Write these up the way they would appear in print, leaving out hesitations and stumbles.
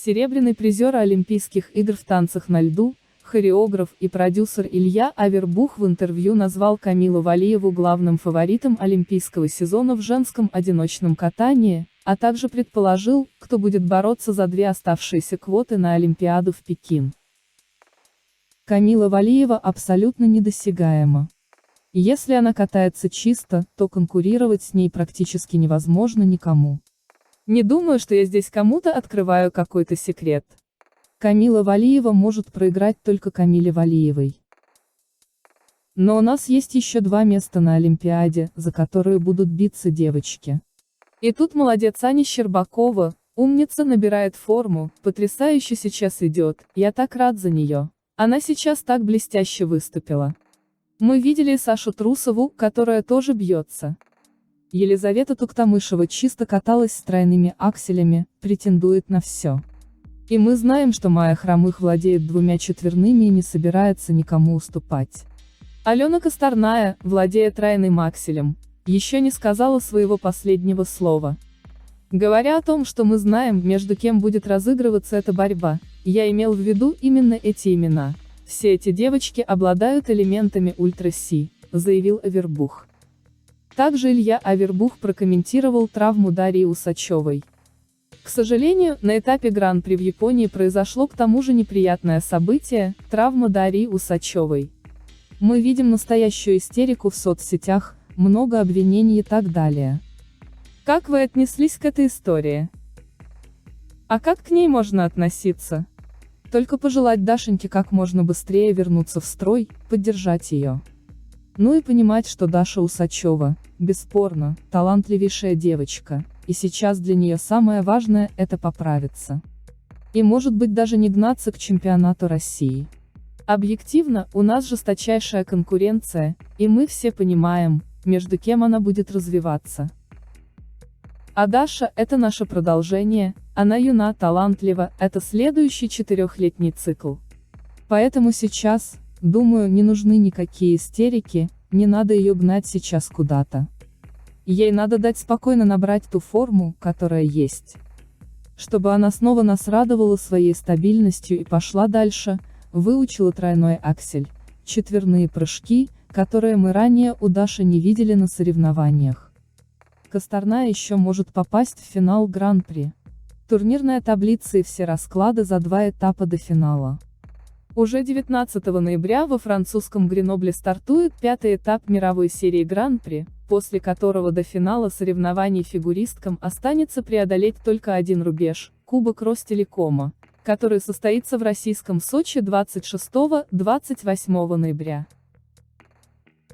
Серебряный призер Олимпийских игр в танцах на льду, хореограф и продюсер Илья Авербух в интервью назвал Камилу Валиеву главным фаворитом олимпийского сезона в женском одиночном катании, а также предположил, кто будет бороться за 2 оставшиеся квоты на Олимпиаду в Пекин. Камила Валиева абсолютно недосягаема. Если она катается чисто, то конкурировать с ней практически невозможно никому. Не думаю, что я здесь кому-то открываю какой-то секрет. Камила Валиева может проиграть только Камиле Валиевой. Но у нас есть еще 2 места на Олимпиаде, за которые будут биться девочки. И тут молодец Аня Щербакова, умница, набирает форму, потрясающе сейчас идет, я так рад за нее. Она сейчас так блестяще выступила. Мы видели Сашу Трусову, которая тоже бьется. Елизавета Туктамышева чисто каталась с тройными акселями, претендует на все. И мы знаем, что Майя Хромых владеет 2 четверными и не собирается никому уступать. Алена Косторная, владея тройным акселем, еще не сказала своего последнего слова. Говоря о том, что мы знаем, между кем будет разыгрываться эта борьба, я имел в виду именно эти имена. Все эти девочки обладают элементами ультра-си, заявил Авербух. Также Илья Авербух прокомментировал травму Дарьи Усачевой. К сожалению, на этапе Гран-при в Японии произошло к тому же неприятное событие – травма Дарьи Усачевой. Мы видим настоящую истерику в соцсетях, много обвинений и так далее. Как вы отнеслись к этой истории? А как к ней можно относиться? Только пожелать Дашеньке как можно быстрее вернуться в строй, поддержать ее. Ну и понимать, что Даша Усачева, бесспорно, талантливейшая девочка, и сейчас для нее самое важное – это поправиться. И может быть даже не гнаться к чемпионату России. Объективно, у нас жесточайшая конкуренция, и мы все понимаем, между кем она будет развиваться. А Даша – это наше продолжение, она юна, талантлива, это следующий 4-летний цикл. Поэтому сейчас, думаю, не нужны никакие истерики, не надо ее гнать сейчас куда-то. Ей надо дать спокойно набрать ту форму, которая есть. Чтобы она снова нас радовала своей стабильностью и пошла дальше, выучила тройной аксель, четверные прыжки, которые мы ранее у Даши не видели на соревнованиях. Косторная еще может попасть в финал Гран-при. Турнирная таблица и все расклады за 2 этапа до финала. Уже 19 ноября во французском Гренобле стартует 5-й этап мировой серии Гран-при, после которого до финала соревнований фигуристкам останется преодолеть только один рубеж – Кубок Ростелекома, который состоится в российском Сочи 26-28 ноября.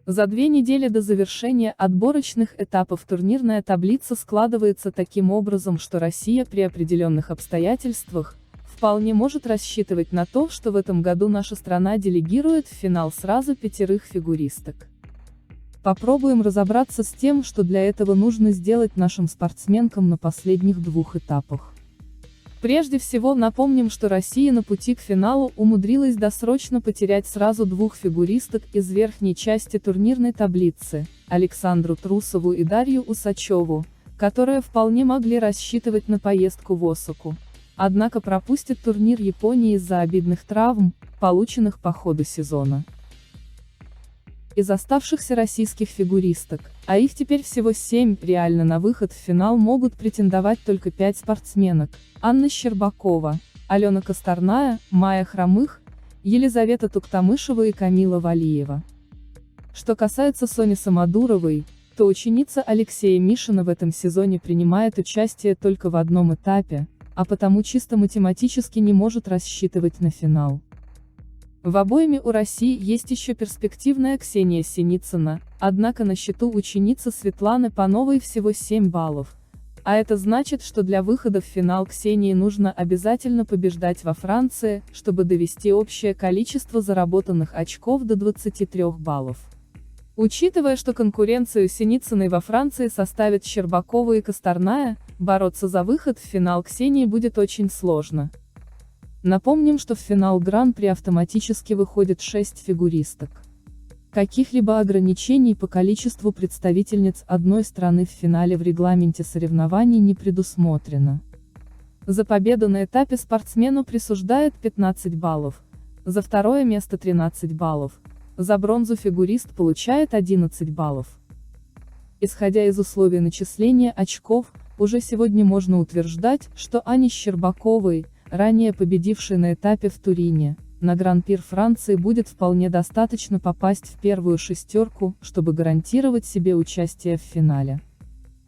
За 2 недели до завершения отборочных этапов турнирная таблица складывается таким образом, что Россия при определенных обстоятельствах вполне может рассчитывать на то, что в этом году наша страна делегирует в финал сразу 5 фигуристок. Попробуем разобраться с тем, что для этого нужно сделать нашим спортсменкам на последних 2 этапах. Прежде всего напомним, что Россия на пути к финалу умудрилась досрочно потерять сразу 2 фигуристок из верхней части турнирной таблицы, Александру Трусову и Дарью Усачеву, которые вполне могли рассчитывать на поездку в Осаку. Однако пропустят турнир Японии из-за обидных травм, полученных по ходу сезона. Из оставшихся российских фигуристок, а их теперь всего 7, реально на выход в финал могут претендовать только 5 спортсменок: Анна Щербакова, Алена Косторная, Майя Хромых, Елизавета Туктамышева и Камила Валиева. Что касается Сони Самодуровой, то ученица Алексея Мишина в этом сезоне принимает участие только в 1 этапе, а потому чисто математически не может рассчитывать на финал. В обойме у России есть еще перспективная Ксения Синицына, однако на счету ученицы Светланы Пановой всего 7 баллов. А это значит, что для выхода в финал Ксении нужно обязательно побеждать во Франции, чтобы довести общее количество заработанных очков до 23 баллов. Учитывая, что конкуренцию Синицыной во Франции составят Щербакова и Косторная, бороться за выход в финал Ксении будет очень сложно. Напомним, что в финал Гран-при автоматически выходит 6 фигуристок. Каких-либо ограничений по количеству представительниц одной страны в финале в регламенте соревнований не предусмотрено. За победу на этапе спортсмену присуждают 15 баллов, за второе место 13 баллов, за бронзу фигурист получает 11 баллов. Исходя из условий начисления очков, уже сегодня можно утверждать, что Ане Щербаковой, ранее победившей на этапе в Турине, на Гран-при Франции будет вполне достаточно попасть в первую шестерку, чтобы гарантировать себе участие в финале.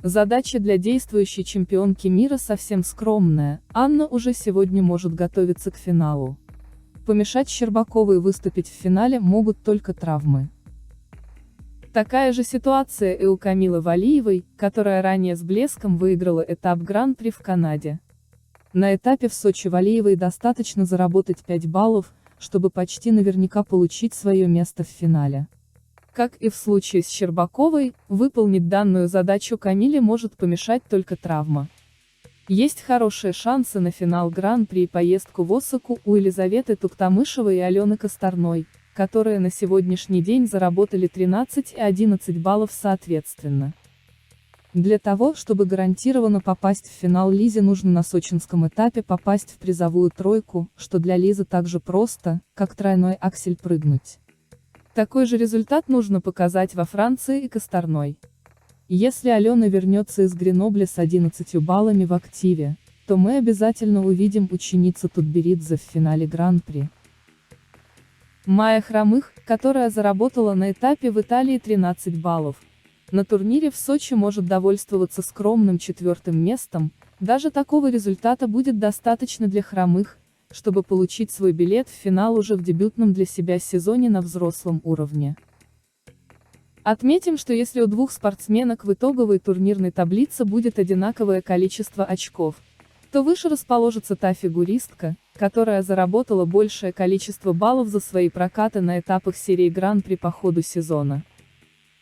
Задача для действующей чемпионки мира совсем скромная, Анна уже сегодня может готовиться к финалу. Помешать Щербаковой выступить в финале могут только травмы. Такая же ситуация и у Камилы Валиевой, которая ранее с блеском выиграла этап Гран-при в Канаде. На этапе в Сочи Валиевой достаточно заработать 5 баллов, чтобы почти наверняка получить свое место в финале. Как и в случае с Щербаковой, выполнить данную задачу Камиле может помешать только травма. Есть хорошие шансы на финал Гран-при и поездку в Осаку у Елизаветы Туктамышевой и Алены Косторной, которые на сегодняшний день заработали 13 и 11 баллов соответственно. Для того, чтобы гарантированно попасть в финал Лизе нужно на сочинском этапе попасть в призовую тройку, что для Лизы так же просто, как тройной аксель прыгнуть. Такой же результат нужно показать во Франции и Косторной. Если Алена вернется из Гренобля с 11 баллами в активе, то мы обязательно увидим ученицу Тутберидзе в финале Гран-при. Майя Хромых, которая заработала на этапе в Италии 13 баллов, на турнире в Сочи может довольствоваться скромным 4-м местом, даже такого результата будет достаточно для Хромых, чтобы получить свой билет в финал уже в дебютном для себя сезоне на взрослом уровне. Отметим, что если у двух спортсменок в итоговой турнирной таблице будет одинаковое количество очков, то выше расположится та фигуристка, которая заработала большее количество баллов за свои прокаты на этапах серии Гран-при по ходу сезона.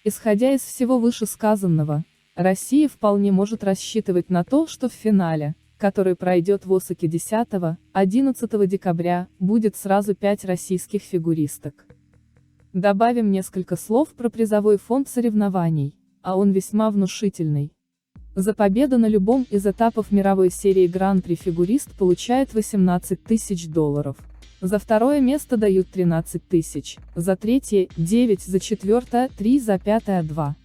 Исходя из всего вышесказанного, Россия вполне может рассчитывать на то, что в финале, который пройдет в Осаке 10-11 декабря, будет сразу 5 российских фигуристок. Добавим несколько слов про призовой фонд соревнований, а он весьма внушительный. За победу на любом из этапов мировой серии Гран-при фигурист получает $18 тысяч, за второе место дают 13 тысяч, за третье – 9, за четвертое – 3, за пятое – 2.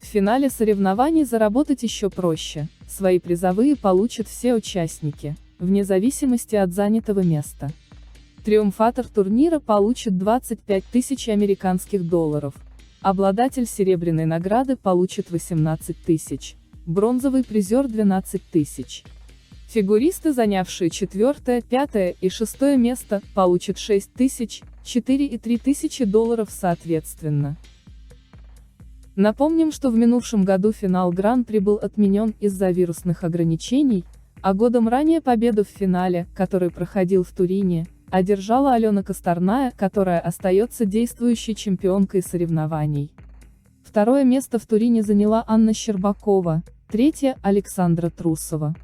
В финале соревнований заработать еще проще, свои призовые получат все участники, вне зависимости от занятого места. Триумфатор турнира получит 25 тысяч американских долларов. Обладатель серебряной награды получит 18 тысяч, бронзовый призер 12 тысяч. Фигуристы, занявшие 4, 5 и 6 место, получат 6 тысяч, 4 и 3 тысячи долларов соответственно. Напомним, что в минувшем году финал Гран-при был отменен из-за вирусных ограничений, а годом ранее победу в финале, который проходил в Турине, одержала Алена Косторная, которая остается действующей чемпионкой соревнований. Второе место в Турине заняла Анна Щербакова, третье – Александра Трусова.